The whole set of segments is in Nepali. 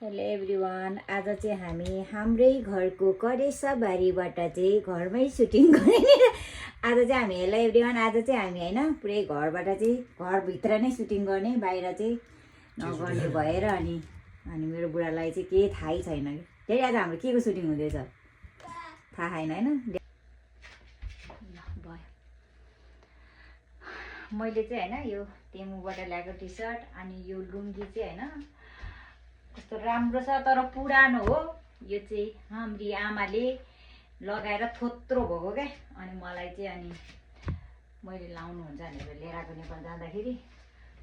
हेलो एभ्रिवान, आज चाहिँ हामी हाम्रै घरको करेसा बारीबाट चाहिँ घरमै सुटिङ गर्ने। आज चाहिँ हामी हेलो एभ्रिवान, आज चाहिँ हामी होइन पुरै घरबाट चाहिँ घरभित्र नै सुटिङ गर्ने, बाहिर चाहिँ नगर्ने भएर अनि मेरो बुढालाई चाहिँ केही थाहै छैन कि फेरि आज हाम्रो के को सुटिङ हुँदैछ थाहा छैन होइन। भयो मैले चाहिँ होइन यो तेमुबाट ल्याएको टी सर्ट अनि यो लुङ्गी चाहिँ होइन कस्तो राम्रो छ तर पुरानो हो। यो चाहिँ हाम्री आमाले लगाएर थोत्रो भएको क्या, अनि मलाई चाहिँ अनि मैले लाउनुहुन्छ भनेर लिएर आएको नेपाल जाँदाखेरि।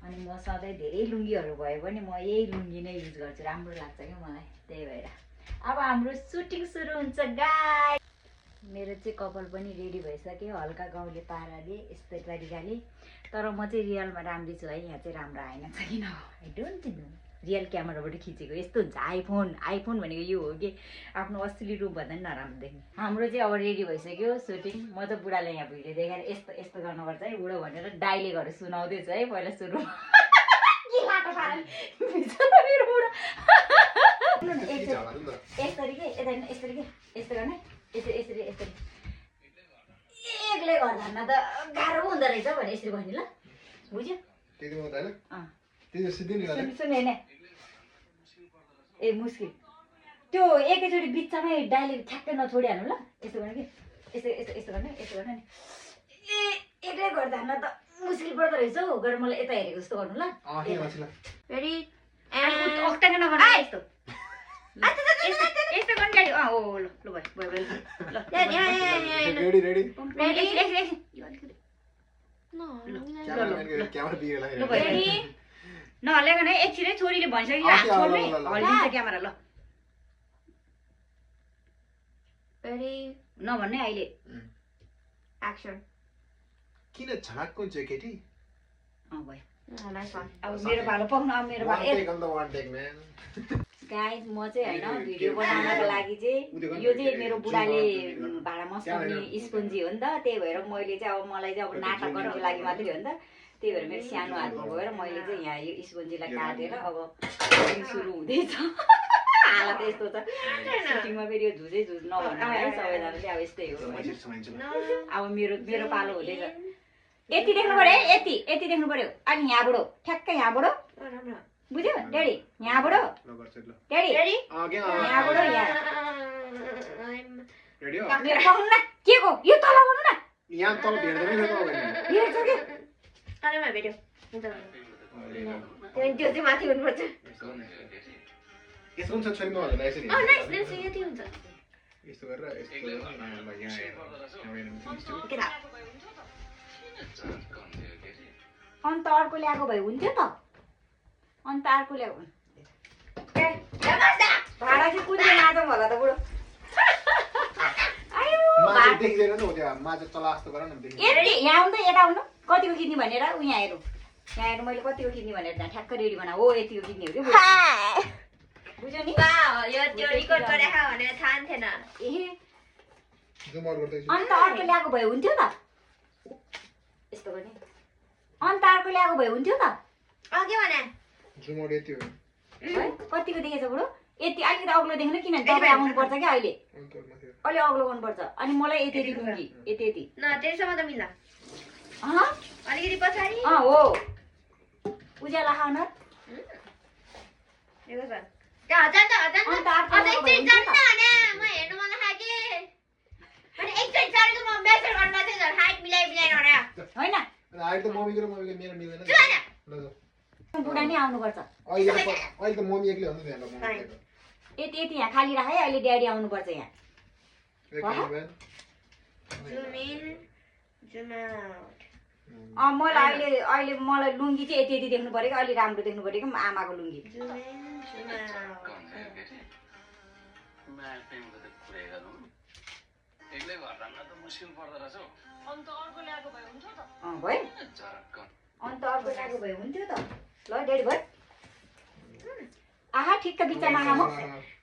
अनि म सधैँ धेरै लुङ्गीहरू भयो भने म यही लुङ्गी नै युज गर्छु, राम्रो लाग्छ क्या मलाई, त्यही भएर अब हाम्रो सुटिङ सुरु हुन्छ गाई। मेरो चाहिँ कपाल पनि रेडी भइसक्यो हल्का गाउँले पाराले यस्तै तरिकाले, तर म चाहिँ रियलमा राम्री छु है। यहाँ चाहिँ राम्रो आएन छ किन आई डोन्ट थिङ्क रियल क्यामेराबाट खिचेको यस्तो हुन्छ। आइफोन भनेको यो हो कि आफ्नो असली रूप भन्दा पनि नराम्रो देख्ने। हाम्रो चाहिँ अब रेडी भइसक्यो सुटिङ। म त बुढालाई यहाँ भिडियो देखाएर यस्तो यस्तो गर्नुपर्छ है बुढो भनेर डाइलेगहरू सुनाउँदैछ है पहिला सुरु। के लाटो पाराले मेरो बुढा यसरी के यता यसरी के यस्तो गर्ने यसरी यसरी यसरी एक्लै गर्दा त गाह्रो हुँदो रहेछ भने यसरी भन्ने ल बुझ्यो। सुन हेर्ने ए मुस्किल त्यो एकैचोटि बिचमै डाइलेक्ट ठ्याक्कै नछोडिहाल्नु ल। यस्तो गर्ने कि यस्तो यस्तो यस्तो गर्ने यस्तो गर्ने नि ए एक्लै गर्दा न त मुस्किल पर्दो रहेछ हौ। गएर मलाई यता हेरेको जस्तो गर्नु ल। Ready? अक्टाङ नगर्नु यस्तो यस्तो गर्ने ड्याडी। हो ल ल भयो भयो भयो ल Ready? नहलेको नै एकछिनै छोरीले भनिसक्यो हात छोड्ने हल्लिन्छ क्यामेरा ल। Ready? नभन्ने अहिले Action. किन झनाक्को हुन्छ केटी? भयो। Nice one. अब मेरो पालो पाउनु अब मेरो पालो। म्यान। गाइस म चाहिँ होइन भिडियो बनाउनको लागि चाहिँ यो चाहिँ मेरो बुढाले भाँडा मस्काउने स्पोन्जी हो नि त, त्यही भएर मैले चाहिँ अब मलाई चाहिँ अब नाटक गर्नको लागि मात्रै हो नि त, त्यही भएर मेरो सानो हातमा गएर मैले चाहिँ यहाँ यो स्पोन्जीलाई काटेर अब सुटिङ सुरु हुँदैछ। हालत यस्तो छ सुटिङमा फेरि यो झुझै झुझ नभन्नु है सबैजनाले अब यस्तै हो। अब मेरो पालो हुँदैछ। यति देख्नु पर्यो है, यति यति देख्नु पर्यो। अनि यहाँबाट ठ्याक्कै यहाँबाट बुझ्यो ड्याडी, यहाँबाट ड्याडी यहाँबाट यहाँ मेरो पाउनु न के को यो तल गर्नु न यहाँ तल भेट्दैन हेर्छ कि अरेमा भेट्यो हुन्छ त्यो चाहिँ माथि हुनुपर्छ। यस्तो हुन्छ छैन भन्दा यसरी नाइस नाइस यति हुन्छ। यस्तो गरेर यस्तो Get up. अन्त अर्को ल्याएको भए हुन्थ्यो त। अन्त अर्को ल्याएको भाडा चाहिँ कुन चाहिँ माझौँ होला त बुढो। माछा देखिदैन नि हो त्यो माछा चला जस्तो गर न देखि। यति यहाँ आउनु त यता आउनु कतिको किन्ने भनेर उ यहाँ हेरौँ यहाँ हेर्नु मैले कतिको किन्ने भनेर त्यहाँ ठ्याक्क रेडी बना हो यतिको किन्ने हो कि बुझ्यो नि। यो त्यो रिकर्ड गरेको भनेर थाहा थिएन। ए जुम आउट गर्दै अन्त अर्को ल्याएको भए हुन्थ्यो त यस्तो गर्ने। अन्त अर्को ल्याएको भए हुन्थ्यो त। के भने जुम आउट यति हो है कतिको देखेछ बुढो यति अलिकति अग्लो देख्नु किन दबाई आउनुपर्छ क्या अहिले अलि अग्लो गर्नुपर्छ। अनि मलाई यति यति लुङ्गी यति यति न त्यसैमा त मिल्ला अलिकति पछाडि हो उज्याला खान यो छ त्यहाँ हजान त हजान अन्त त अर्को अझै ल्याएको भए एकचोटि हुन्थ्यो जान्न त। भने म हेर्नु मन लाग्यो अनि एकचोटि जानेको म मेजर गर्न चाहिँ झन् हाइट मिलाइ भने होइन अहिले त मम्मीको र मेरो मिल्दैन ल बुढा नै आउनुपर्छ। अहिले त मम्मी एक्लै हुन्छ त्यहाँ मम्मी यति यति यहाँ खाली राख है अहिले ड्याडी आउनुपर्छ यहाँ। जुम इन जुम आउट मलाई अहिले अहिले मलाई लुङ्गी चाहिँ यति यति देख्नु पऱ्यो कि अलि राम्रो देख्नु पऱ्यो कि आमाको लुङ्गी। जुम इन जुम आउट भयो अन्त अर्को ल्याएको भए हुन्थ्यो त ल ड्याडी भयो आहा ठिक्क बिचमा आमा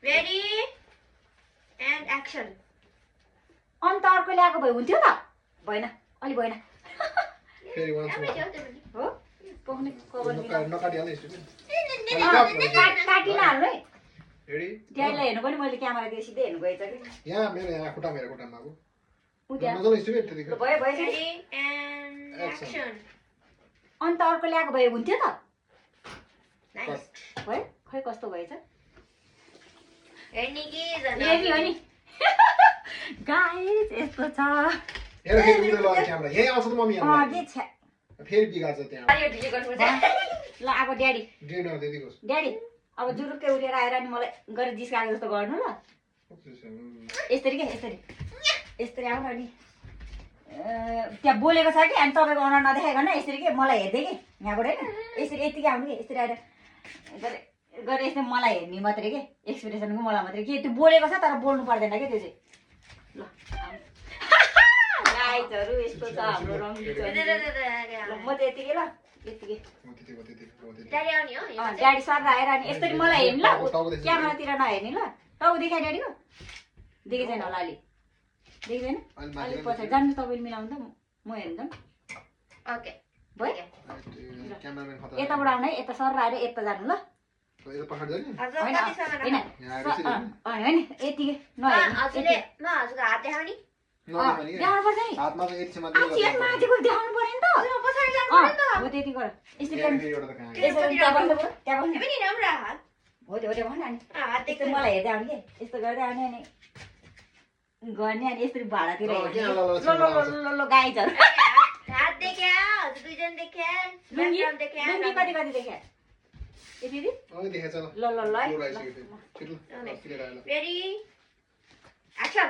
रेडी एन्ड एक्सन। अन्त अर्को ल्याएको भए हुन्थ्यो त भएन अलि भएन फेरि वान हो पाउने कभर नकाटिहाल्नु यसो काटिन हाल्नु है रेडी ड्याडीलाई हेर्नु पनि मैले क्यामेरातिर सिधै हेर्नु गएछ कि यहाँ मेरो खुट्टामा अब ऊ त्यहाँ मजाले स्ट्रेट ल त्यतिकै भयो भयो Ready and action. अन्त अर्को ल्याएको भए हुन्थ्यो त Nice. भयो खै कस्तो भएछ हेर्ने कि हेर्ने हो नि गाइस यस्तो छ हेर फेरि उयो लगाएर क्यामेरा यही आउँछ त मम्मी यहाँ के छ फेरि बिगार्छ त्यहाँ यो डिलिट गर्नुपर्छ ल अब ड्याडी ड्रेन आउँछ त्यतिको ड्याडी अब जुरुक्कै उठेर आएर नि मलाई गरेर जिस्काएको जस्तो गर्नु ल यसरी क्या यसरी आउनु अनि त्यहाँ बोलेको छ कि अनि तपाईँको अनुहार नदेखाइकन यसरी के मलाई हेर्दै कि यहाँबाट होइन यसरी यतिकै आउनु कि यसरी आएर गरेर यसरी मलाई हेर्ने मात्रै के एक्सप्रेसनको मलाई मात्रै के त्यो बोलेको छ तर बोल्नु पर्दैन क्या त्यो चाहिँ ल गाइजहरू यस्तो छ हाम्रो रङ्गी ल म चाहिँ यतिकै ल यतिकै Daddy आउने हो ड्याडी सर आएर अनि यसरी मलाई हेर्नु ल क्यामेरातिर नहेर्ने ल टाउ देखाइ ड्याडीको देखेको छैन होला अलि देख्दैन अलिक पछाडि जानु तपाईँले मिलाउनु त म हेर्नु त Okay. भयो क्यामेराम्यान खतरा यताबाट आउनु है यता सर आएर यता जानु ल यता पछाडि जाने हजुर होइन कतिसम्म होइन यहाँ आएर यसरी होइन यतिकै नहेर्ने हजुरले म हजुरको हात देखाउने नदेखाउने क्या देखाउनु पर्छ नि हातमा चाहिँ यति मात्रै आछि है माथिको देखाउनु पर्यो नि त हजुर पछाडि जानु पर्यो नि हो त्यति गर यसरी फेरि गर्नु एउटा त कहाँ यसरी त्यहाँ बस्नु पर्यो त्यहाँ त बस्नु पनि राम्रो हात हो त्यो भन अनि हात यस्तो मलाई हेर्दै आउने के यस्तो गर्दै आउने अनि गर्ने अनि यसरी भाडातिर हेर्ने ल गाइजहरू हात देख्या हजुर दुईजना देख्या लुङ्गी ब्याकग्राउन्ड देख्या लुङ्गी कति कति देख्या यति यति अघि देखेछ ल ल ल ल जोड है आइसक्यो फेरि छिटो क्लियर आयो ल रेडी एक्सन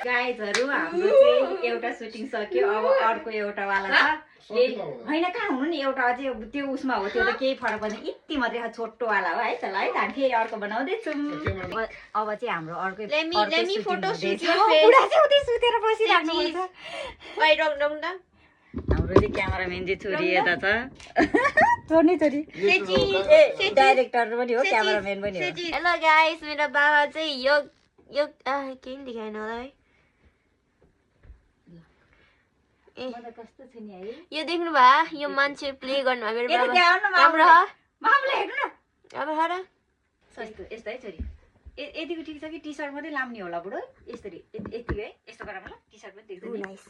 गाइजहरू हाम्रो चाहिँ एउटा सुटिङ सक्यो अब अर्को एउटा वाला छ यही होइन कहाँ हुनु नि एउटा अझै त्यो उसमा हो त्यो त केही फरक पर्दैन यति मात्रै छोटो वाला हो है चल है त हामी फेरि अर्को बनाउँदैछौँ अब चाहिँ हाम्रो अर्कै Let me photo shoot your हो, face. बुढा चाहिँ उतै सुतेर बसिराख्नु पर्छ Wait, wrong, wrong, wrong. हाम्रो चाहिँ क्यामेराम्यान चाहिँ छोरी यता छ छोरी सेची डाइरेक्टर पनि हो क्यामेराम्यान पनि हो हेलो गाइस मेरो बाबा चाहिँ यो केही नि देखाएन होला है म त कस्तो छु नि है यो देख्नु भयो यो मान्छे प्ले गर्नु भयो मेरो यता बाबा त्यहाँ आउनु राम्रो मामले हो मामले हेर्नु न अब हेर यस्तो यस्तो है छोरी यतिको ठिक छ कि टी सर्ट मात्रै लाउने होला बुढो यसरी यतिको है यस्तो गरौँ ल टी सर्ट पनि देख्दैन नाइस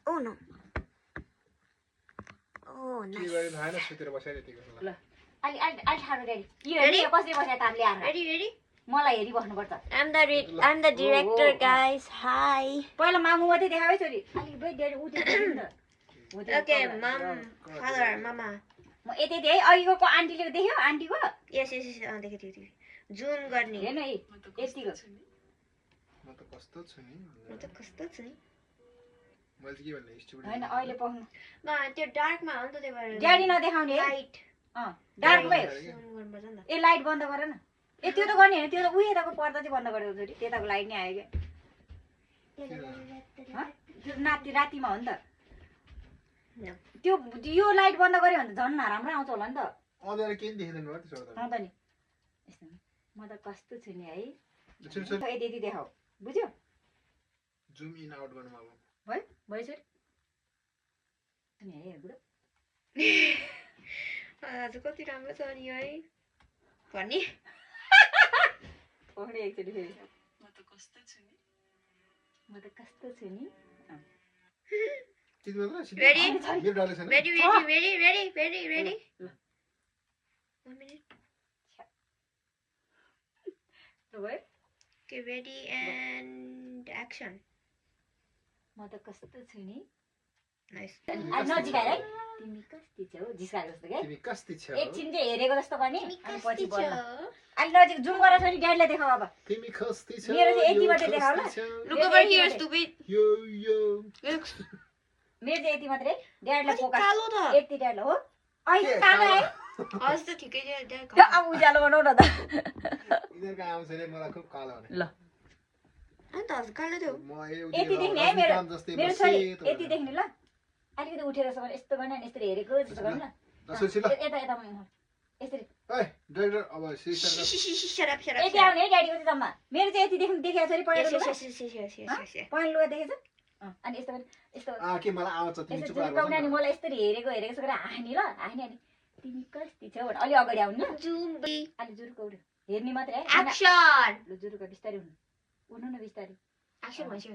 ओ नो ओ के गरे थाहा छैन सुतेर बसेर यतिको ल अलि अलि अलि ठाडो ड्याडी यो हेर्नु यो कसरी बसेर तार ल्याएर रेडी रेडी मलाई हेरिबस्नुपर्छ I'm the director guys hi पहिला मामु मात्रै देखाऊ है छोरी अलिक बेट ड्याडी उठेको नि त हो त्यो okay तल। mom father mama म यति यति है अघिको आन्टीले देख्यो आन्टीको yes yes yes देखेँ जुम गर्ने हेर्नु है यतिको म त कस्तो छु नि म त कस्तो छु नि मैले चाहिँ के भन्ने स्टुडियो होइन अहिले पाउनु म त्यो डार्कमा हो नि त त्यही भएर ड्याडी नदेखाउने है लाइट डार्कमै जुम गर्नुपर्छ नि त ए लाइट बन्द गर न ए त्यो त गर्ने होइन त्यो त उयो यताको पर्दा चाहिँ बन्द गरेको छोरी त्यताको लाइट नै आयो क्या त्यो रातिमा हो नि त त्यो यो लाइट बन्द गऱ्यो भने त झन् नराम्रो आउँछ होला नि त अँध्यारो केही देख्दैन भयो त्यसो त आउँछ नि यस्तो म त कस्तो छु नि है छिटो छिटो यति यति देखाऊ बुझ्यो जुम इन आउट गर्नु अब भयो भयो छोरी है बुढो आज कति राम्रो छ नि है भन्ने पक्रे एकचोटि फेरि म त कस्तो छु नि त्यति मात्र सिधै Ready? मेरो डाले छैन ready ready ready ready ready ready 1 minute ल भयो okay ready and action म त कस्तो छु नि nice नजिकाएर है तिमी कस्ती छौ जिस्काएको जस्तो क्या तिमी कस्ती छौ एकछिन चाहिँ हेरेको जस्तो गर्ने अनि पछि छ बोल्न अलि नजिक जुम गरेर छोरी ड्याडीलाई देखाऊ अब तिमी कस्ती छौ मेरो चाहिँ यति मात्रै देखाऊ ल look over here stupid यो यो look मेरो चाहिँ यति मात्रै ड्याडीलाई फोकस कालो त यति ड्याडीलाई हो अहिले कालो आयो आज त ठिकै छ त्यो अब उज्यालो बनाऊ न त यिनीहरूको आउँछ रे मलाई खुब कालो भने ल अन्त आज कालो थियो म यति देख्ने है मेरो जस्तै मेरो छोरी बसे यति देख्ने ल अलिकति उठेर यस्तो गर्ने अनि यस्तो हेरेको जस्तो गर्ने ल दसैँ ल यता यता यसरी ए डाइरेक्टर अब सिस्टर shut up यति आउने है ड्याडीको चाहिँ जम्मा मेरो चाहिँ यति देख्नु देखेको छोरी yes पहेँलो yes yes yes yes yes पहेँलो लुगा देखेछ अनि यस्तो गरी यस्तो के मलाई आउँछ तिमी यस्तो चुप लाएर जुरुकाउने अनि बस्नु न। मलाई यसरी हेरेको यस्तो गरेर हानी ल हानी अनि तिमी कस्ती छौ भने अलि अगाडि आउनु ल जुम्बी अलि जुरुकाउनु हेर्ने मात्रै है एक्सन ल जुरुका बिस्तारै उठ्नु न बिस्तारै एक्सन भन्छ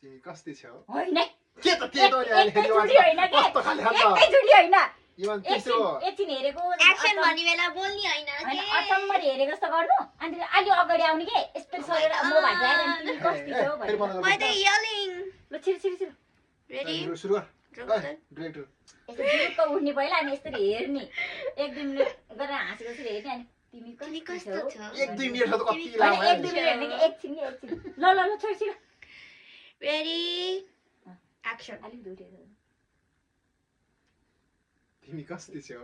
तिमी कस्ती छौ होइन के त त्यो त अहिले फेरि एकैचोटि होइन के कस्तो खाले खान्छ एकैचोटि होइन इवन त्यसो एकछिन हेरेको एक्सन भन्ने बेला बोल्ने होइन होइन के अचम्मरी हेरेको जस्तो गर्नु अनि अलि अगाडि आउने के यस्तो सरेर म भाइ आएर अनि तिमी कस्ती छौ फेरि भने बन्द म गर्नु। त यलिङ ल छिर छिर छिर रेडी सुरु गर डिरेक्टर यस्तो जुरुक्क उठ्ने पहिला अनि यसरी हेर्ने एक दुई मिनट गरेर हाँसेको जसरी हेर्ने अनि तिमी तिमी कस्ती कस्तो छौ छौ एक दुई मिनट त कति होइन लामो एक दुई मिनट हेर्ने कि एकछिन कि एकछिन ल ल ल छोड छिर रेडी एक्सन अलिक दुटेको तिमी कस्ती छौ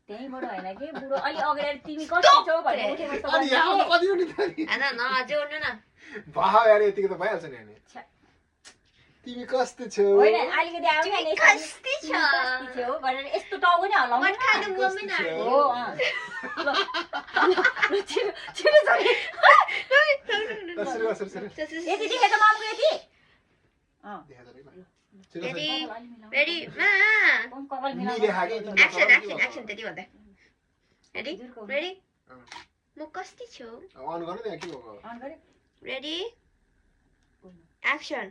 त्यहीँबाट होइन कि बुढो अलि अगाडि आएर तिमी कस्तो छौ भनेर उठेको जस्तो अनि यहाँ गर्ने कति उनी त हैन नजोड्नु न भाव यार यतिको त भइहाल्छ नि अनि छ्या। तिमी कस्तो छौ होइन अलिकति आउने अनि यसरी कस्ती तिमी छ कस्ती छौ भनेर यस्तो टाउको नि हल्लाउनु मट खानु न। मम्मी न कस्ती हो ल छिटो छिटो छोरी सुरु गर सुरु यति देखे त मामुको यति देखा त रे सुरु रेडी सुरु रेडी मा कपाल मिले मिलाउनु हागे तिमी एक्सन एक्सन एक्सन त्यति भन्दा रेडी रेडी म कस्ती छु अन गर्नु नि के भएको अन गरे रेडी एक्सन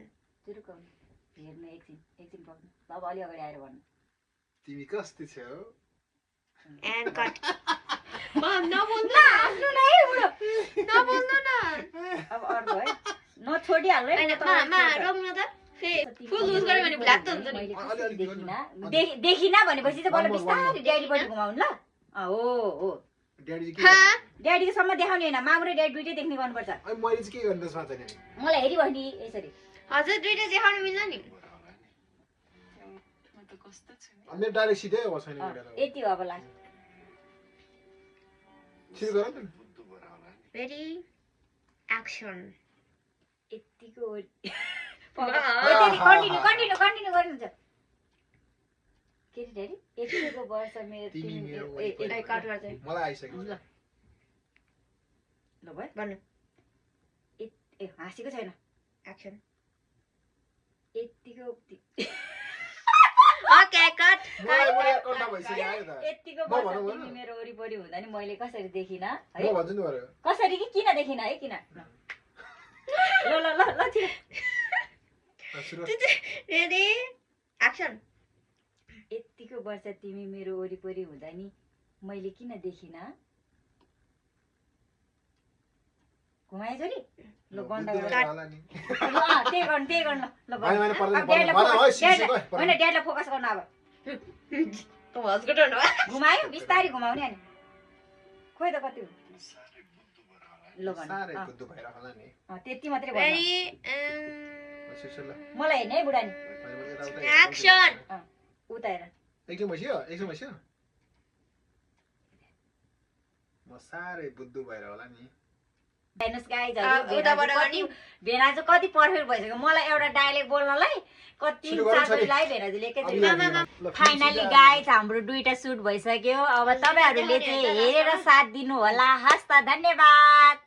जुरुकाउनु हेर्नु एकछिन पक्नु अब अलि अगाडि आएर भन्नु तिमी कस्तो छौ एन्ड कट मम नबोल्नु आफ्नो नै बुढो नबोल्नु न अब अर्को है नछोडिहाल्नु है हैन मा रोक्नु त फुल युज गर्यो भने भ्ल्याक त हुन्छ नि देखिन भनेपछि चाहिँ बल्ल बिस्तारै ड्याडीपट्टि घुमाउनु ल हो ड्याडी चाहिँ हा ड्याडीको सम्म देखाउने होइन मामु र ड्याडी दुइटै देख्ने गर्नुपर्छ अनि मैले चाहिँ के गर्नु त्यसमा चाहिँ नि मलाई हेरिबस्ने यसरी हजुर दुईटा देखाउनु मिल्छ नि मेरो डाइरेक्ट सिधै हो छैन मेरो त यति हो अब लास्ट सुरु गर नि रेडी एक्सन यतिको कन्टिन्यू कन्टिन्यू गर्नुहुन्छ के रे ड्याडी यतिको वर्ष मेरो तिमी मेरो ए कट गर्छ मलाई आइसक्यो ल ल भयो भन्नु ए हाँसेको छैन एक्सन यतिको ओके कट मलाई पनि कन्टा भइसक्यो आयो त यतिको म वर्ष भनौँ भन। तिमी मेरो वरिपरि हुँदा नि मैले कसरी देखिन है म भन्छु नि गरे कसरी कि किन देखिन है किन ल ल ल ल छिटो सुरु रेडी एक्सन यतिको वर्ष तिमी मेरो वरिपरि हुँदा नि मैले किन देखिन घुमाए छोरी ल बन्द गर होला नि त्यही गर्नु ल भाइ मैले पर्दैन ड्याडीलाई भन है फोकस- सिक्छु ड्याडीलाई- गए होइन ड्याडीलाई फोकस गर्नु अब हस्को टर्न घुमायो बिस्तारै घुमाउने अनि खोइ त कति हो ल साह्रै भन्नु बुद्धु भएर होला नि त्यति मात्रै भन्नु रेडी सुरु ल मलाई हेर्ने है बुढानी एक्सन उता हेर एकछिन बस्यो म साह्रै बुद्धु भएर होला नि हेर्नुहोस् गाइज उताबाट गर्ने भेना चाहिँ कति पर्फेक्ट भइसक्यो मलाई एउटा डाइलेक्ट बोल्नलाई कति सुरु गरौँ छोरी। चार्जलाई भेनाजुले एकैचोटि ल, फाइनली गाइज हाम्रो दुईटा सुट भइसक्यो अब तपाईँहरूले चाहिँ हेरेर साथ दिनु होला हस् त धन्यवाद